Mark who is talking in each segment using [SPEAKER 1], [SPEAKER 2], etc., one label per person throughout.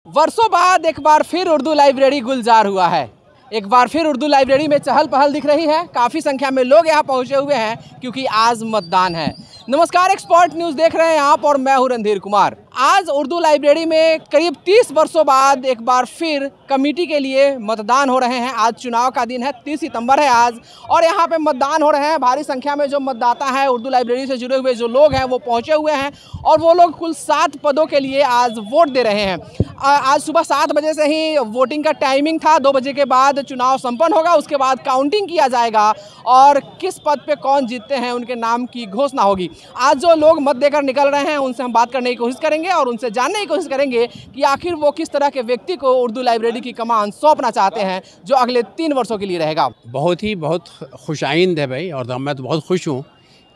[SPEAKER 1] वर्षों बाद एक बार फिर उर्दू लाइब्रेरी गुलजार हुआ है। एक बार फिर उर्दू लाइब्रेरी में चहल पहल दिख रही है। काफ़ी संख्या में लोग यहाँ पहुँचे हुए हैं क्योंकि आज मतदान है। नमस्कार, एक्सपर्ट न्यूज़ देख रहे हैं आप और मैं हूँ रणधीर कुमार। आज उर्दू लाइब्रेरी में करीब 30 वर्षों बाद एक बार फिर कमेटी के लिए मतदान हो रहे हैं। आज चुनाव का दिन है, 30 सितंबर है आज, और यहाँ पे मतदान हो रहे हैं। भारी संख्या में जो मतदाता हैं, उर्दू लाइब्रेरी से जुड़े हुए जो लोग हैं वो पहुँचे हुए हैं और वो लोग कुल 7 पदों के लिए आज वोट दे रहे हैं। आज सुबह 7 बजे से ही वोटिंग का टाइमिंग था। 2 बजे के बाद चुनाव संपन्न होगा, उसके बाद काउंटिंग किया जाएगा और किस पद पे कौन जीतते हैं उनके नाम की घोषणा होगी। आज जो लोग मत देकर निकल रहे हैं उनसे हम बात करने की कोशिश करेंगे और उनसे जानने की कोशिश करेंगे कि आखिर वो किस तरह के व्यक्ति को उर्दू लाइब्रेरी की कमान सौंपना चाहते हैं जो अगले 3 वर्षों के लिए रहेगा।
[SPEAKER 2] बहुत खुशाइंद है भाई, और मैं तो बहुत खुश हूँ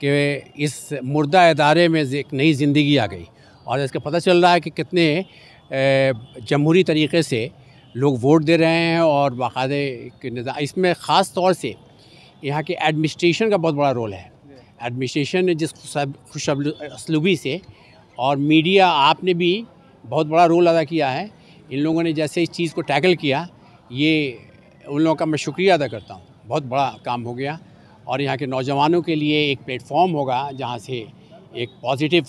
[SPEAKER 2] कि इस मुर्दा इदारे में एक नई ज़िंदगी आ गई और इसका पता चल रहा है कि कितने जमहूरी तरीक़े से लोग वोट दे रहे हैं और बाकायदा इसमें ख़ास तौर से यहाँ के एडमिनिस्ट्रेशन का बहुत बड़ा रोल है। एडमिनिस्ट्रेशन ने जिस खुशअस्लूबी से और मीडिया आपने भी बहुत बड़ा रोल अदा किया है। इन लोगों ने जैसे इस चीज़ को टैकल किया, ये उन लोगों का मैं शुक्रिया अदा करता हूँ। बहुत बड़ा काम हो गया और यहाँ के नौजवानों के लिए एक प्लेटफॉर्म होगा जहाँ से एक पॉजिटिव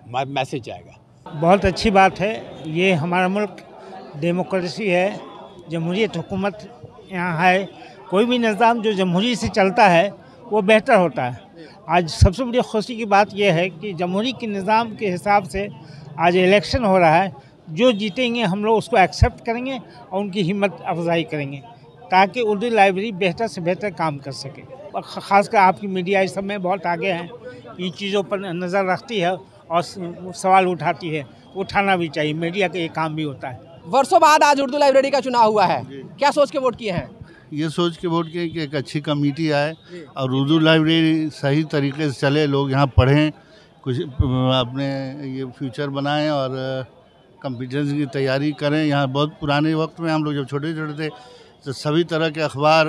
[SPEAKER 2] मैसेज जाएगा।
[SPEAKER 3] बहुत अच्छी बात है। ये हमारा मुल्क डेमोक्रेसी है, जमहूरियत हुकूमत यहाँ है। कोई भी निज़ाम जो जमहूरी से चलता है वो बेहतर होता है। आज सबसे बड़ी खुशी की बात यह है कि जमहूरी के निज़ाम के हिसाब से आज इलेक्शन हो रहा है। जो जीतेंगे हम लोग उसको एक्सेप्ट करेंगे और उनकी हिम्मत अफजाई करेंगे ताकि उर्दू लाइब्रेरी बेहतर से बेहतर काम कर सके। और ख़ासकर आपकी मीडिया इस समय बहुत आगे है, इन चीज़ों पर नज़र रखती है और सवाल उठाती है। उठाना भी चाहिए, मीडिया का ये काम भी होता है।
[SPEAKER 1] वर्षों बाद आज उर्दू लाइब्रेरी का चुनाव हुआ है, क्या सोच के वोट किए हैं?
[SPEAKER 4] ये सोच के वोट किए कि एक अच्छी कमेटी आए और उर्दू लाइब्रेरी सही तरीके से चले, लोग यहाँ पढ़ें, कुछ अपने ये फ्यूचर बनाएं और कॉम्पिटिशन की तैयारी करें। यहाँ बहुत पुराने वक्त में हम लोग जब छोटे छोटे थे तो सभी तरह के अखबार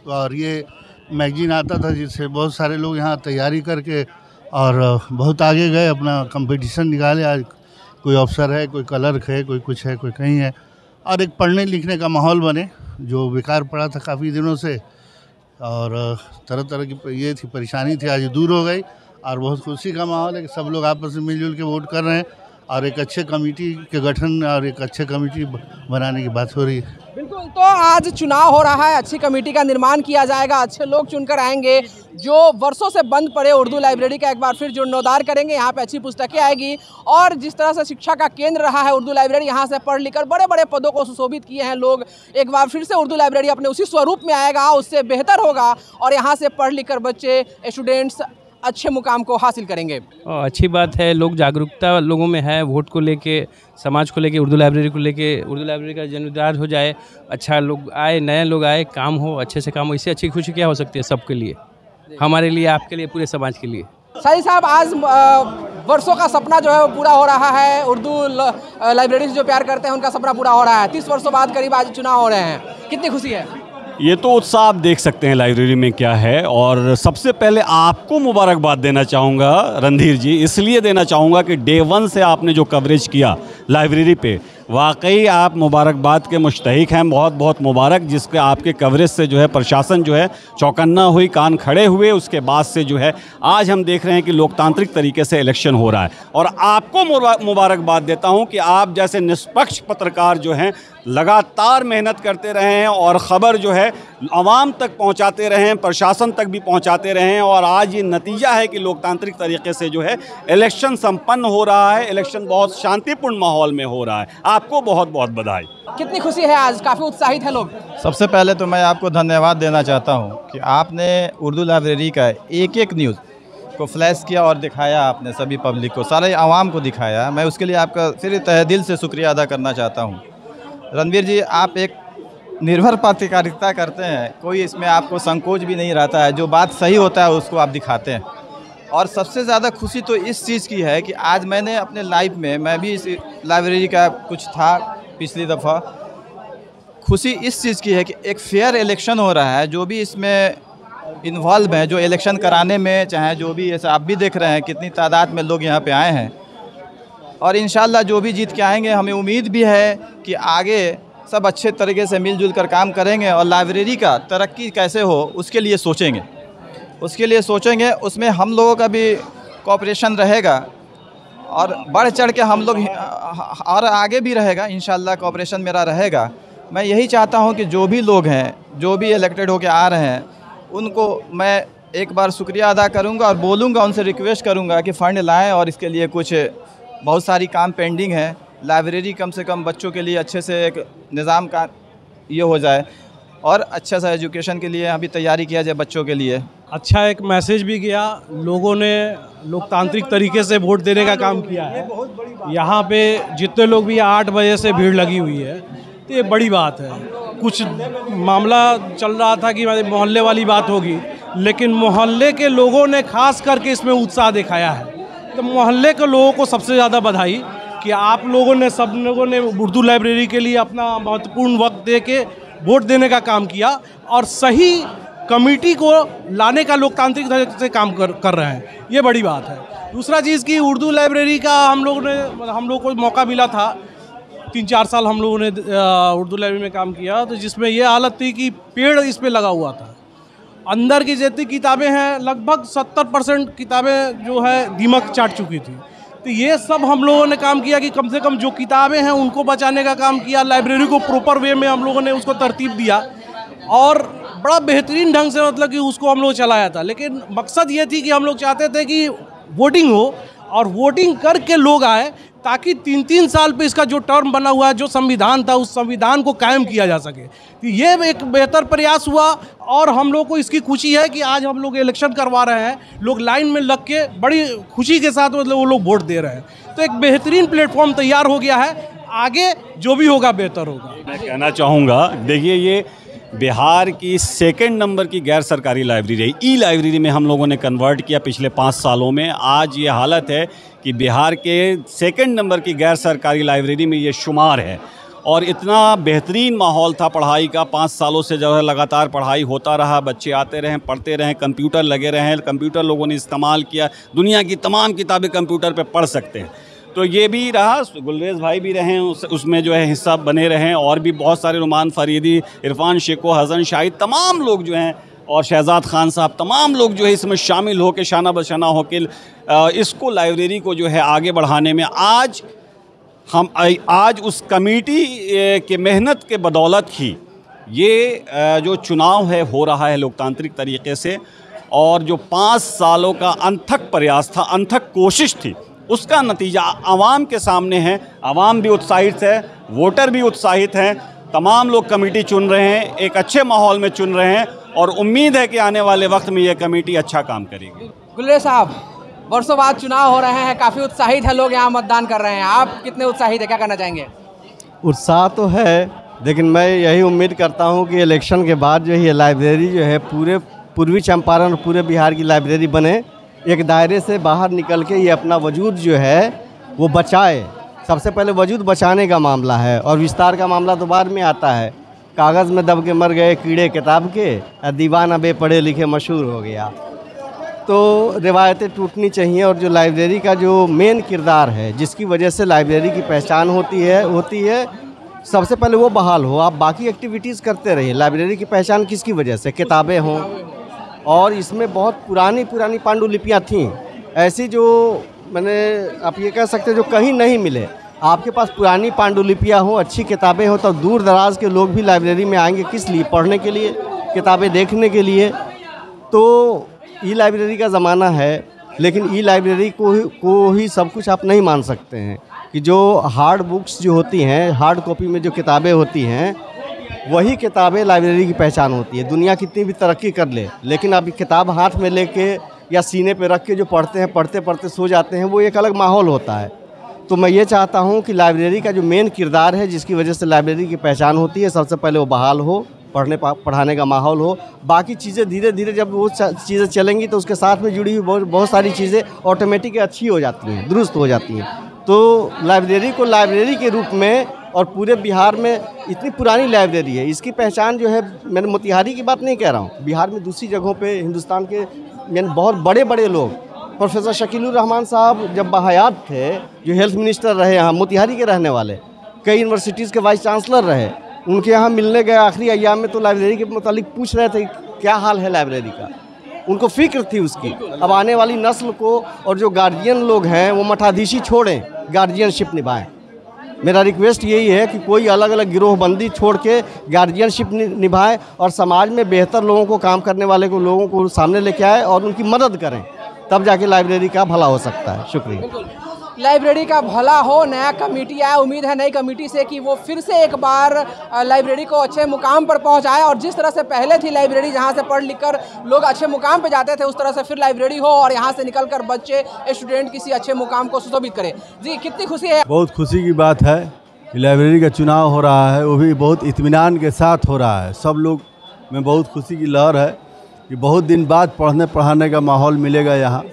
[SPEAKER 4] और ये मैगजीन आता था जिससे बहुत सारे लोग यहाँ तैयारी करके और बहुत आगे गए, अपना कंपटीशन निकाले। आज कोई अफसर है, कोई क्लर्क है, कोई कुछ है, कोई कहीं है, और एक पढ़ने लिखने का माहौल बने जो बेकार पड़ा था काफ़ी दिनों से और तरह तरह की ये थी परेशानी थी, आज दूर हो गई और बहुत खुशी का माहौल है कि सब लोग आपस में मिलजुल के वोट कर रहे हैं और एक अच्छे कमेटी के गठन और एक अच्छे कमेटी बनाने की बात हो रही है।
[SPEAKER 1] बिल्कुल, तो आज चुनाव हो रहा है, अच्छी कमेटी का निर्माण किया जाएगा, अच्छे लोग चुनकर आएंगे जो वर्षों से बंद पड़े उर्दू लाइब्रेरी का एक बार फिर जीर्णोद्धार करेंगे। यहाँ पे अच्छी पुस्तकें आएगी और जिस तरह से शिक्षा का केंद्र रहा है उर्दू लाइब्रेरी, यहाँ से पढ़ लिखकर बड़े बड़े पदों को सुशोभित किए हैं लोग। एक बार फिर से उर्दू लाइब्रेरी अपने उसी स्वरूप में आएगा, उससे बेहतर होगा और यहाँ से पढ़ लिख कर बच्चे, स्टूडेंट्स अच्छे मुकाम को हासिल करेंगे।
[SPEAKER 5] अच्छी बात है, लोग जागरूकता लोगों में है वोट को लेके, समाज को लेके, उर्दू लाइब्रेरी को लेके। उर्दू लाइब्रेरी का जीर्णोद्धार हो जाए, अच्छा लोग आए, नए लोग आए, काम हो, अच्छे से काम हो। इससे अच्छी खुशी क्या हो सकती है सबके लिए, हमारे लिए, आपके लिए, पूरे समाज के लिए।
[SPEAKER 1] शाहिद साहब, आज वर्षों का सपना जो है वो पूरा हो रहा है। उर्दू लाइब्रेरी से जो प्यार करते हैं उनका सपना पूरा हो रहा है। 30 वर्षों बाद करीब आज चुनाव हो रहे हैं, कितनी खुशी है?
[SPEAKER 6] ये तो उत्साह आप देख सकते हैं लाइब्रेरी में क्या है। और सबसे पहले आपको मुबारकबाद देना चाहूँगा रणधीर जी, इसलिए देना चाहूँगा कि डे 1 से आपने जो कवरेज किया लाइब्रेरी पे, वाकई आप मुबारकबाद के मुस्तहिक हैं। बहुत बहुत मुबारक, जिसके आपके कवरेज से जो है प्रशासन जो है चौकन्ना हुई, कान खड़े हुए। उसके बाद से जो है आज हम देख रहे हैं कि लोकतांत्रिक तरीके से इलेक्शन हो रहा है और आपको मुबारकबाद देता हूं कि आप जैसे निष्पक्ष पत्रकार जो हैं लगातार मेहनत करते रहे हैं और ख़बर जो है आवाम तक पहुंचाते रहे हैं, प्रशासन तक भी पहुंचाते रहे हैं। और आज ये नतीजा है कि लोकतांत्रिक तरीके से जो है इलेक्शन संपन्न हो रहा है, इलेक्शन बहुत शांतिपूर्ण माहौल में हो रहा है। आपको बहुत बहुत बधाई।
[SPEAKER 1] कितनी खुशी है आज, काफ़ी उत्साहित है लोग।
[SPEAKER 7] सबसे पहले तो मैं आपको धन्यवाद देना चाहता हूं कि आपने उर्दू लाइब्रेरी का एक एक न्यूज़ को फ्लैश किया और दिखाया, आपने सभी पब्लिक को, सारे आवाम को दिखाया। मैं उसके लिए आपका फिर तहे दिल से शुक्रिया अदा करना चाहता हूं। रणवीर जी, आप एक निर्भर पत्रकारिता करते हैं, कोई इसमें आपको संकोच भी नहीं रहता है, जो बात सही होता है उसको आप दिखाते हैं। और सबसे ज़्यादा खुशी तो इस चीज़ की है कि आज मैंने अपने लाइफ में, मैं भी इस लाइब्रेरी का कुछ था पिछली दफ़ा, खुशी इस चीज़ की है कि एक फेयर इलेक्शन हो रहा है। जो भी इसमें इन्वॉल्व हैं, जो इलेक्शन कराने में, चाहे जो भी, ऐसा आप भी देख रहे हैं कितनी तादाद में लोग यहाँ पे आए हैं, और इंशाल्लाह जो भी जीत के आएंगे, हमें उम्मीद भी है कि आगे सब अच्छे तरीके से मिलजुल कर काम करेंगे और लाइब्रेरी का तरक्की कैसे हो उसके लिए सोचेंगे। उसमें हम लोगों का भी कोऑपरेशन रहेगा और बढ़ चढ़ के हम लोग और आगे भी रहेगा। इंशाल्लाह कोऑपरेशन मेरा रहेगा। मैं यही चाहता हूं कि जो भी लोग हैं, जो भी इलेक्टेड होके आ रहे हैं, उनको मैं एक बार शुक्रिया अदा करूंगा और बोलूंगा, उनसे रिक्वेस्ट करूंगा कि फ़ंड लाएं और इसके लिए कुछ बहुत सारी काम पेंडिंग है। लाइब्रेरी कम से कम बच्चों के लिए अच्छे से एक निज़ाम का ये हो जाए और अच्छा सा एजुकेशन के लिए अभी तैयारी किया जाए बच्चों के लिए।
[SPEAKER 8] अच्छा एक मैसेज भी गया, लोगों ने लोकतांत्रिक तरीके से वोट देने का काम किया है। यहाँ पे जितने लोग भी 8 बजे से भीड़ लगी हुई है, तो ये बड़ी बात है। कुछ मामला चल रहा था कि मोहल्ले वाली बात होगी, लेकिन मोहल्ले के लोगों ने खास करके इसमें उत्साह दिखाया है। तो मोहल्ले के लोगों को सबसे ज़्यादा बधाई कि आप लोगों ने, सब लोगों ने उर्दू लाइब्रेरी के लिए अपना महत्वपूर्ण वक्त दे के वोट देने का काम किया और सही कमेटी को लाने का लोकतांत्रिक तरीके से काम कर रहे हैं। ये बड़ी बात है। दूसरा चीज़ कि उर्दू लाइब्रेरी का हम लोग को मौका मिला था, 3-4 साल हम लोगों ने उर्दू लाइब्रेरी में काम किया, तो जिसमें ये हालत थी कि पेड़ इस पे लगा हुआ था। अंदर की जितनी किताबें हैं, लगभग 70% किताबें जो है दीमक चाट चुकी थी। तो ये सब हम लोगों ने काम किया कि कम से कम जो किताबें हैं उनको बचाने का काम किया। लाइब्रेरी को प्रॉपर वे में हम लोगों ने उसको तरतीब दिया और बड़ा बेहतरीन ढंग से मतलब कि उसको हम लोग चलाया था। लेकिन मकसद ये थी कि हम लोग चाहते थे कि वोटिंग हो और वोटिंग करके लोग आए, ताकि 3-3 साल पे इसका जो टर्म बना हुआ है, जो संविधान था, उस संविधान को कायम किया जा सके। तो ये एक बेहतर प्रयास हुआ और हम लोग को इसकी खुशी है कि आज हम लोग इलेक्शन करवा रहे हैं। लोग लाइन में लग के बड़ी खुशी के साथ मतलब वो लोग वोट दे रहे हैं। तो एक बेहतरीन प्लेटफॉर्म तैयार हो गया है। आगे जो भी होगा बेहतर होगा।
[SPEAKER 6] मैं कहना चाहूँगा, देखिए ये बिहार की 2nd नंबर की गैर सरकारी लाइब्रेरी है। ई लाइब्रेरी में हम लोगों ने कन्वर्ट किया पिछले 5 सालों में। आज ये हालत है कि बिहार के 2nd नंबर की गैर सरकारी लाइब्रेरी में ये शुमार है और इतना बेहतरीन माहौल था पढ़ाई का। 5 सालों से जो है लगातार पढ़ाई होता रहा, बच्चे आते रहें, पढ़ते रहें, कंप्यूटर लगे रहें, कंप्यूटर लोगों ने इस्तेमाल किया। दुनिया की तमाम किताबें कंप्यूटर पे पढ़ सकते हैं। तो ये भी रहा, गुलरेज भाई भी रहें उसमें जो है हिस्सा बने रहें, और भी बहुत सारे, रुमान फरीदी, इरफान शेखो, हसन शाहिद, तमाम लोग जो हैं, और शहजाद खान साहब, तमाम लोग जो है इसमें शामिल हो के शाना बशाना हो के इसको लाइब्रेरी को जो है आगे बढ़ाने में आज उस कमेटी के मेहनत के बदौलत ही ये जो चुनाव है हो रहा है लोकतांत्रिक तरीके से। और जो 5 सालों का अनथक प्रयास था, अनथक कोशिश थी, उसका नतीजा आवाम के सामने है। आवाम भी उत्साहित है, वोटर भी उत्साहित हैं, तमाम लोग कमेटी चुन रहे हैं, एक अच्छे माहौल में चुन रहे हैं और उम्मीद है कि आने वाले वक्त में ये कमेटी अच्छा काम करेगी।
[SPEAKER 1] गुलरेज साहब, वर्षों बाद चुनाव हो रहे हैं, काफ़ी उत्साहित है लोग, यहाँ मतदान कर रहे हैं। आप कितने उत्साहित है, क्या कहना चाहेंगे?
[SPEAKER 9] उत्साह तो है, लेकिन मैं यही उम्मीद करता हूँ कि इलेक्शन के बाद जो है लाइब्रेरी जो है पूरे पूर्वी चंपारण और पूरे बिहार की लाइब्रेरी बने, एक दायरे से बाहर निकल के ये अपना वजूद जो है वो बचाए। सबसे पहले वजूद बचाने का मामला है और विस्तार का मामला तो बाद में आता है। कागज़ में दब के मर गए कीड़े किताब के, दीवाना बे पढ़े लिखे मशहूर हो गया। तो रिवायतें टूटनी चाहिए और जो लाइब्रेरी का जो मेन किरदार है, जिसकी वजह से लाइब्रेरी की पहचान होती है सबसे पहले वो बहाल हो। आप बाकी एक्टिविटीज़ करते रहिए, लाइब्रेरी की पहचान किसकी वजह से? किताबें हों, और इसमें बहुत पुरानी पांडुलिपियाँ थीं, ऐसी जो मैंने आप ये कह सकते हैं जो कहीं नहीं मिले। आपके पास पुरानी पांडुलिपियाँ हों, अच्छी किताबें हों, तो दूर दराज के लोग भी लाइब्रेरी में आएंगे। किस लिए? पढ़ने के लिए, किताबें देखने के लिए। तो ई लाइब्रेरी का ज़माना है, लेकिन ई लाइब्रेरी को ही सब कुछ आप नहीं मान सकते हैं कि जो हार्ड बुक्स जो होती हैं, हार्ड कॉपी में जो किताबें होती हैं, वही किताबें लाइब्रेरी की पहचान होती है। दुनिया कितनी भी तरक्की कर ले, लेकिन अभी किताब हाथ में लेके या सीने पे रख के जो पढ़ते हैं, पढ़ते पढ़ते सो जाते हैं, वो एक अलग माहौल होता है। तो मैं ये चाहता हूँ कि लाइब्रेरी का जो मेन किरदार है, जिसकी वजह से लाइब्रेरी की पहचान होती है, सबसे पहले वो बहाल हो, पढ़ाने का माहौल हो। बाकी चीज़ें धीरे धीरे जब वो चीज़ें चलेंगी तो उसके साथ में जुड़ी हुई बहुत सारी चीज़ें ऑटोमेटिक अच्छी हो जाती हैं, दुरुस्त हो जाती हैं। तो लाइब्रेरी को लाइब्रेरी के रूप में, और पूरे बिहार में इतनी पुरानी लाइब्रेरी है, इसकी पहचान जो है, मैंने मोतिहारी की बात नहीं कह रहा हूँ, बिहार में दूसरी जगहों पे हिंदुस्तान के मैंने बहुत बड़े बड़े लोग प्रोफेसर शकीलुर रहमान साहब जब बहयात थे, जो हेल्थ मिनिस्टर रहे यहाँ, मोतिहारी के रहने वाले, कई यूनिवर्सिटीज़ के वाइस चांसलर रहे, उनके यहाँ मिलने गए आखिरी अय्याम में तो लाइब्रेरी के मुतालिक पूछ रहे थे क्या हाल है लाइब्रेरी का। उनको फिक्र थी उसकी। अब आने वाली नस्ल को और जो गार्जियन लोग हैं वो मठाधीशी छोड़ें, गार्जियनशिप निभाएं। मेरा रिक्वेस्ट यही है कि कोई अलग अलग गिरोहबंदी छोड़ के गार्जियनशिप निभाएं और समाज में बेहतर लोगों को, काम करने वाले को, लोगों को सामने लेके आए और उनकी मदद करें, तब जाके लाइब्रेरी का भला हो सकता है। शुक्रिया।
[SPEAKER 1] लाइब्रेरी का भला हो, नया कमेटी आए, उम्मीद है नई कमेटी से कि वो फिर से एक बार लाइब्रेरी को अच्छे मुकाम पर पहुंचाए और जिस तरह से पहले थी लाइब्रेरी जहां से पढ़ लिख कर लोग अच्छे मुकाम पे जाते थे, उस तरह से फिर लाइब्रेरी हो और यहां से निकलकर बच्चे, स्टूडेंट किसी अच्छे मुकाम को सुशोभित करें। जी, कितनी खुशी है।
[SPEAKER 10] बहुत खुशी की बात है कि लाइब्रेरी का चुनाव हो रहा है, वो भी बहुत इत्मीनान के साथ हो रहा है। सब लोग में बहुत खुशी की लहर है कि बहुत दिन बाद पढ़ने पढ़ाने का माहौल मिलेगा यहाँ।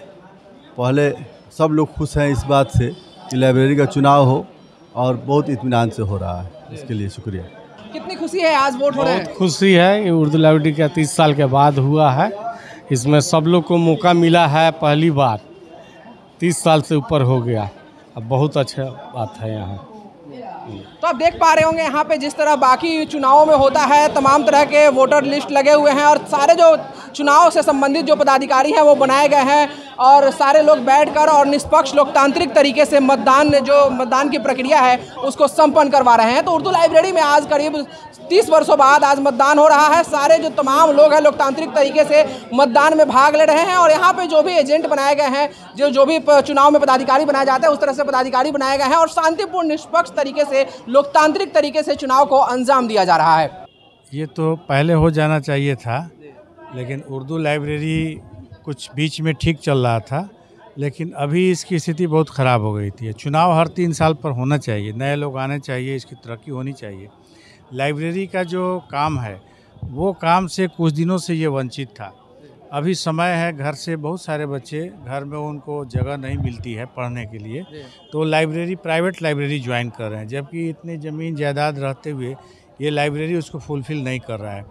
[SPEAKER 10] पहले सब लोग खुश हैं इस बात से कि लाइब्रेरी का चुनाव हो और बहुत इत्मीनान से हो रहा है, इसके लिए शुक्रिया।
[SPEAKER 1] कितनी खुशी है आज वोट हो रहे हैं।
[SPEAKER 8] बहुत खुशी है, ये उर्दू लाइब्रेरी का 30 साल के बाद हुआ है। इसमें सब लोग को मौका मिला है, पहली बार 30 साल से ऊपर हो गया। अब बहुत अच्छा बात है यहाँ।
[SPEAKER 1] तो आप देख पा रहे होंगे यहाँ पे जिस तरह बाकी चुनावों में होता है, तमाम तरह के वोटर लिस्ट लगे हुए हैं और सारे जो चुनाव से संबंधित जो पदाधिकारी हैं वो बनाए गए हैं और सारे लोग बैठकर और निष्पक्ष लोकतांत्रिक तरीके से मतदान की प्रक्रिया है उसको संपन्न करवा रहे हैं। तो उर्दू लाइब्रेरी में आज करीब 30 वर्षों बाद आज मतदान हो रहा है। सारे जो तमाम लोग हैं लोकतांत्रिक तरीके से मतदान में भाग ले रहे हैं और यहाँ पे जो भी एजेंट बनाए गए हैं, जो भी चुनाव में पदाधिकारी बनाए जाते हैं, उस तरह से पदाधिकारी बनाए गए हैं और शांतिपूर्ण निष्पक्ष तरीके से, लोकतांत्रिक तरीके से चुनाव को अंजाम दिया जा रहा है।
[SPEAKER 3] ये तो पहले हो जाना चाहिए था, लेकिन उर्दू लाइब्रेरी कुछ बीच में ठीक चल रहा था, लेकिन अभी इसकी स्थिति बहुत ख़राब हो गई थी। चुनाव हर 3 साल पर होना चाहिए, नए लोग आने चाहिए, इसकी तरक्की होनी चाहिए। लाइब्रेरी का जो काम है वो काम से कुछ दिनों से ये वंचित था। अभी समय है, घर से बहुत सारे बच्चे, घर में उनको जगह नहीं मिलती है पढ़ने के लिए, तो लाइब्रेरी, प्राइवेट लाइब्रेरी ज्वाइन कर रहे हैं, जबकि इतनी ज़मीन जायदाद रहते हुए ये लाइब्रेरी उसको फुलफ़िल नहीं कर रहा है।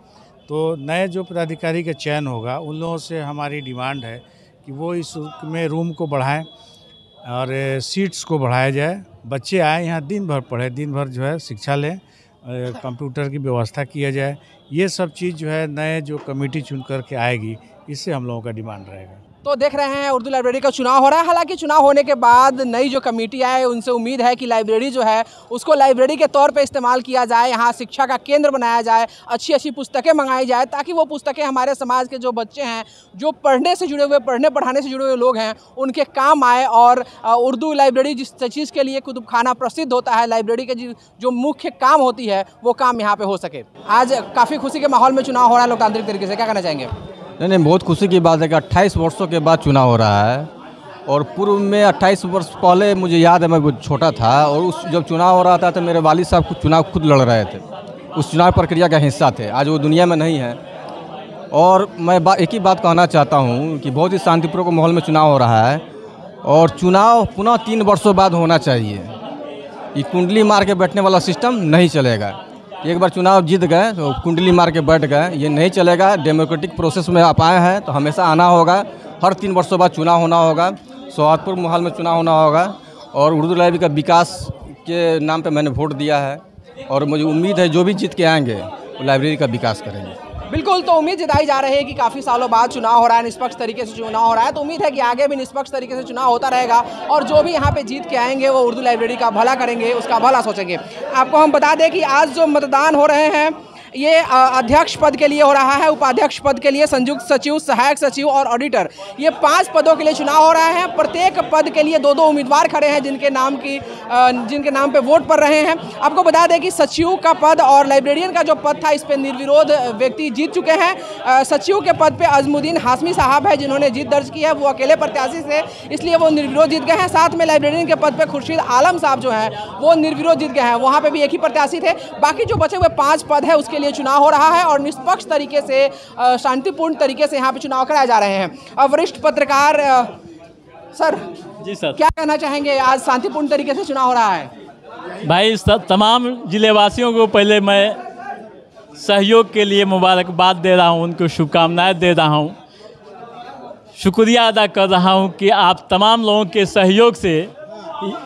[SPEAKER 3] तो नए जो पदाधिकारी का चयन होगा, उन लोगों से हमारी डिमांड है कि वो इस में रूम को बढ़ाएं और सीट्स को बढ़ाया जाए, बच्चे आए यहाँ दिन भर पढ़ें, दिन भर जो है शिक्षा लें, कंप्यूटर की व्यवस्था किया जाए। ये सब चीज़ जो है नए जो कमेटी चुन कर के आएगी, इससे हम लोगों का डिमांड रहेगा।
[SPEAKER 1] तो देख रहे हैं उर्दू लाइब्रेरी का चुनाव हो रहा है। हालांकि चुनाव होने के बाद नई जो कमेटी आए उनसे उम्मीद है कि लाइब्रेरी जो है उसको लाइब्रेरी के तौर पे इस्तेमाल किया जाए, यहाँ शिक्षा का केंद्र बनाया जाए, अच्छी अच्छी पुस्तकें मंगाई जाए ताकि वो पुस्तकें हमारे समाज के जो बच्चे हैं, जो पढ़ने से जुड़े हुए, पढ़ने पढ़ाने से जुड़े हुए लोग हैं, उनके काम आए। और उर्दू लाइब्रेरी जिस चीज़ के लिए कुतुब खाना प्रसिद्ध होता है, लाइब्रेरी के जो मुख्य काम होती है वो काम यहाँ पर हो सके। आज काफ़ी खुशी के माहौल में चुनाव हो रहा है लोकतांत्रिक तरीके से, क्या कहना चाहेंगे।
[SPEAKER 7] नहीं, बहुत खुशी की बात है कि 28 वर्षों के बाद चुनाव हो रहा है और पूर्व में 28 वर्ष पहले मुझे याद है, मैं छोटा था और उस जब चुनाव हो रहा था तो मेरे वालिद साहब खुद चुनाव लड़ रहे थे, उस चुनाव प्रक्रिया का हिस्सा थे। आज वो दुनिया में नहीं है और मैं एक ही बात कहना चाहता हूँ कि बहुत ही शांतिपूर्ण माहौल में चुनाव हो रहा है और चुनाव पुनः 3 वर्षों बाद होना चाहिए। ये कुंडली मार के बैठने वाला सिस्टम नहीं चलेगा। एक बार चुनाव जीत गए तो कुंडली मार के बैठ गए, ये नहीं चलेगा। डेमोक्रेटिक प्रोसेस में आप आए हैं तो हमेशा आना होगा, हर 3 वर्षों बाद चुनाव होना होगा, सौहार्दपूर्ण माहौल में चुनाव होना होगा। और उर्दू लाइब्रेरी का विकास के नाम पे मैंने वोट दिया है और मुझे उम्मीद है जो भी जीत के आएंगे वो लाइब्रेरी का विकास करेंगे।
[SPEAKER 1] बिल्कुल, तो उम्मीद जताई जा रही है कि काफ़ी सालों बाद चुनाव हो रहा है, निष्पक्ष तरीके से चुनाव हो रहा है, तो उम्मीद है कि आगे भी निष्पक्ष तरीके से चुनाव होता रहेगा और जो भी यहाँ पे जीत के आएंगे वो उर्दू लाइब्रेरी का भला करेंगे, उसका भला सोचेंगे। आपको हम बता दें कि आज जो मतदान हो रहे हैं ये अध्यक्ष पद के लिए हो रहा है, उपाध्यक्ष पद के लिए संयुक्त सचिव, सहायक सचिव और ऑडिटर, ये 5 पदों के लिए चुनाव हो रहा है। प्रत्येक पद के लिए 2-2 उम्मीदवार खड़े हैं जिनके नाम पे वोट पड़ रहे हैं। आपको बता दें कि सचिव का पद और लाइब्रेरियन का जो पद था इस पर निर्विरोध व्यक्ति जीत चुके हैं। सचिव के पद पे अजमुद्दीन हाशमी साहब है जिन्होंने जीत दर्ज की है, वो अकेले प्रत्याशी से, इसलिए वो निर्विरोध जीत गए हैं। साथ में लाइब्रेरियन के पद पे खुर्शीद आलम साहब जो हैं वो निर्विरोध जीत गए हैं, वहाँ पर भी एक ही प्रत्याशी थे। बाकी जो बचे हुए 5 पद है उसके लिए चुनाव हो रहा है और निष्पक्ष तरीके से, शांतिपूर्ण तरीके से यहाँ पे चुनाव कराए जा रहे हैं। वरिष्ठ पत्रकार सर, जी सर, क्या कहना चाहेंगे, आज शांतिपूर्ण तरीके से चुनाव हो रहा है।
[SPEAKER 11] भाई तमाम जिलेवासियों को पहले मैं सहयोग के लिए मुबारकबाद दे रहा हूँ, उनको शुभकामनाएं दे रहा हूँ। शुक्रिया अदा कर रहा हूं कि आप तमाम लोगों के सहयोग से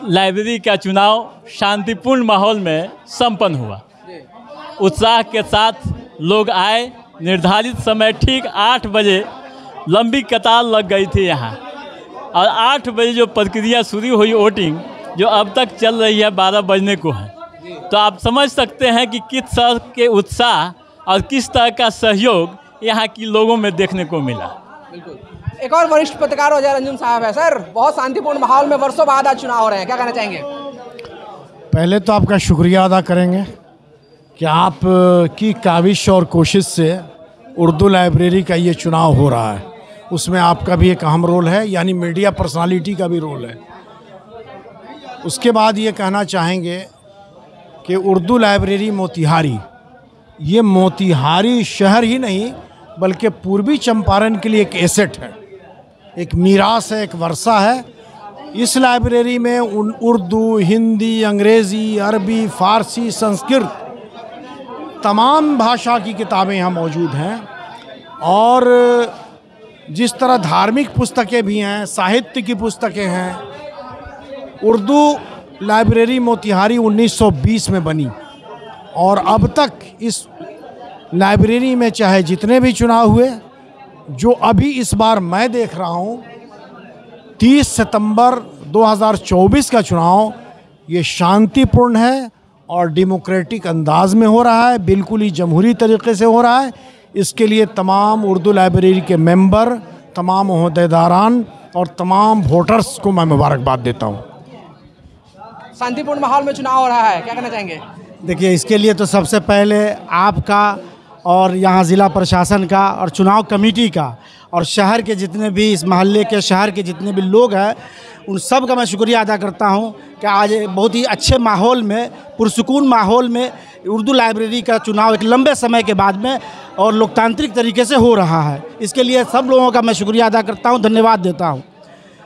[SPEAKER 11] लाइब्रेरी का चुनाव शांतिपूर्ण माहौल में संपन्न हुआ। उत्साह के साथ लोग आए। निर्धारित समय ठीक 8 बजे लंबी कतार लग गई थी यहाँ, और 8 बजे जो प्रक्रिया शुरू हुई वोटिंग, जो अब तक चल रही है 12 बजने को है। तो आप समझ सकते हैं कि किस तरह के उत्साह और किस तरह का सहयोग यहाँ की लोगों में देखने को मिला।
[SPEAKER 1] एक और वरिष्ठ पत्रकार अजय रंजन साहब है। सर, बहुत शांतिपूर्ण माहौल में वर्षों बाद आज चुनाव हो रहे हैं, क्या कहना चाहेंगे?
[SPEAKER 8] पहले तो आपका शुक्रिया अदा करेंगे कि आप की काविश और कोशिश से उर्दू लाइब्रेरी का ये चुनाव हो रहा है, उसमें आपका भी एक अहम रोल है, यानी मीडिया पर्सनालिटी का भी रोल है। उसके बाद ये कहना चाहेंगे कि उर्दू लाइब्रेरी मोतिहारी, ये मोतिहारी शहर ही नहीं बल्कि पूर्वी चंपारण के लिए एक एसेट है, एक मीरास है, एक वर्षा है। इस लाइब्रेरी में उर्दू, हिंदी, अंग्रेज़ी, अरबी, फ़ारसी, संस्कृत तमाम भाषा की किताबें यहाँ मौजूद हैं। और जिस तरह धार्मिक पुस्तकें भी हैं, साहित्य की पुस्तकें हैं। उर्दू लाइब्रेरी मोतिहारी 1920 में बनी और अब तक इस लाइब्रेरी में चाहे जितने भी चुनाव हुए, जो अभी इस बार मैं देख रहा हूँ 30 सितंबर 2024 का चुनाव, ये शांतिपूर्ण है और डेमोक्रेटिक अंदाज में हो रहा है, बिल्कुल ही जमहूरी तरीके से हो रहा है। इसके लिए तमाम उर्दू लाइब्रेरी के मेंबर, तमाम ओहदेदारान और तमाम वोटर्स को मैं मुबारकबाद देता हूँ।
[SPEAKER 1] शांतिपूर्ण माहौल में चुनाव हो रहा है, क्या कहना चाहेंगे?
[SPEAKER 3] देखिए, इसके लिए तो सबसे पहले आपका और यहाँ ज़िला प्रशासन का और चुनाव कमेटी का और शहर के जितने भी, इस मोहल्ले के शहर के जितने भी लोग हैं, उन सब का मैं शुक्रिया अदा करता हूँ कि आज बहुत ही अच्छे माहौल में, पुरसुकून माहौल में उर्दू लाइब्रेरी का चुनाव एक लंबे समय के बाद में और लोकतांत्रिक तरीके से हो रहा है। इसके लिए सब लोगों का मैं शुक्रिया अदा करता हूँ, धन्यवाद देता हूँ।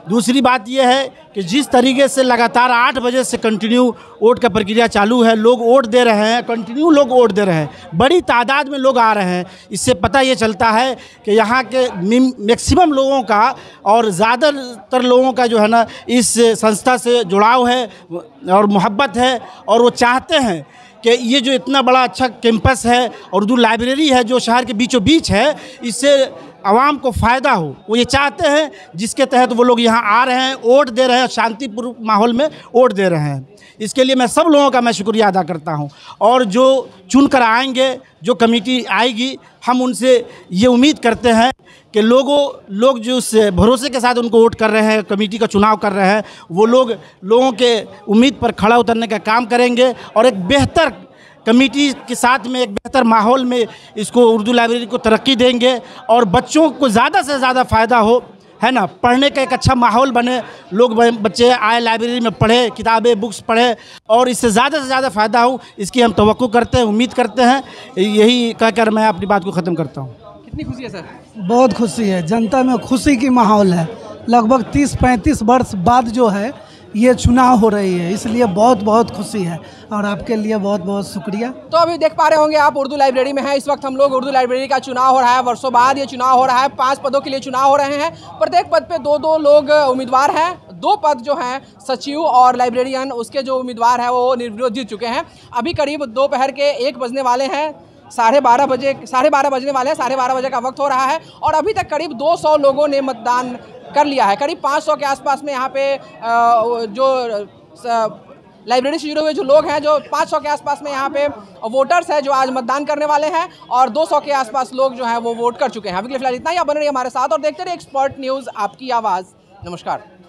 [SPEAKER 3] दूसरी बात यह है कि जिस तरीके से लगातार 8 बजे से कंटिन्यू वोट का प्रक्रिया चालू है, लोग वोट दे रहे हैं, कंटिन्यू लोग वोट दे रहे हैं, बड़ी तादाद में लोग आ रहे हैं। इससे पता ये चलता है कि यहाँ के मैक्सिमम लोगों का और ज़्यादातर लोगों का जो है ना, इस संस्था से जुड़ाव है और मोहब्बत है, और वो चाहते हैं कि ये जो इतना बड़ा अच्छा कैंपस है, उर्दू लाइब्रेरी है जो शहर के बीचों बीच है, इससे आवाम को फ़ायदा हो। वो ये चाहते हैं, जिसके तहत वो लोग यहाँ आ रहे हैं, वोट दे रहे हैं, शांतिपूर्ण माहौल में वोट दे रहे हैं। इसके लिए मैं सब लोगों का मैं शुक्रिया अदा करता हूँ। और जो चुन कर आएंगे, जो कमेटी आएगी, हम उनसे ये उम्मीद करते हैं कि लोग जो उस भरोसे के साथ उनको वोट कर रहे हैं, कमेटी का चुनाव कर रहे हैं, वो लोगों के उम्मीद पर खड़ा उतरने का काम करेंगे और एक बेहतर कमेटी के साथ में, एक बेहतर माहौल में इसको, उर्दू लाइब्रेरी को तरक्की देंगे और बच्चों को ज़्यादा से ज़्यादा फ़ायदा हो, है ना, पढ़ने का एक अच्छा माहौल बने, लोग बच्चे आए लाइब्रेरी में पढ़े, किताबें बुक्स पढ़े और इससे ज़्यादा से ज़्यादा फ़ायदा हो, इसकी हम तवक्को करते हैं, उम्मीद करते हैं। यही कहकर मैं अपनी बात को ख़त्म करता हूँ।
[SPEAKER 1] कितनी खुशी है सर?
[SPEAKER 12] बहुत खुशी है, जनता में खुशी की माहौल है। लगभग 30-35 वर्ष बाद जो है ये चुनाव हो रही है, इसलिए बहुत बहुत खुशी है और आपके लिए बहुत बहुत शुक्रिया।
[SPEAKER 1] तो अभी देख पा रहे होंगे आप, उर्दू लाइब्रेरी में है। इस वक्त हम लोग उर्दू लाइब्रेरी का चुनाव हो रहा है, वर्षों बाद ये चुनाव हो रहा है। 5 पदों के लिए चुनाव हो रहे हैं, प्रत्येक पद पे 2-2 लोग उम्मीदवार हैं। 2 पद जो हैं सचिव और लाइब्रेरियन, उसके जो उम्मीदवार हैं वो निर्विरोध जीत चुके हैं। अभी करीब दोपहर के 1 बजने वाले हैं, 12:30 बजने वाले हैं, 12:30 बजे का वक्त हो रहा है और अभी तक करीब 200 लोगों ने मतदान कर लिया है। करीब 500 के आसपास में यहाँ पे जो लाइब्रेरी से जुड़े हुए जो लोग हैं, जो 500 के आसपास में यहाँ पे वोटर्स हैं जो आज मतदान करने वाले हैं और 200 के आसपास लोग जो हैं वो वोट कर चुके हैं। अभी के लिए फिलहाल इतना ही। आप बने रहिए हमारे साथ और देखते रहिए एक्सपर्ट न्यूज़, आपकी आवाज़। नमस्कार।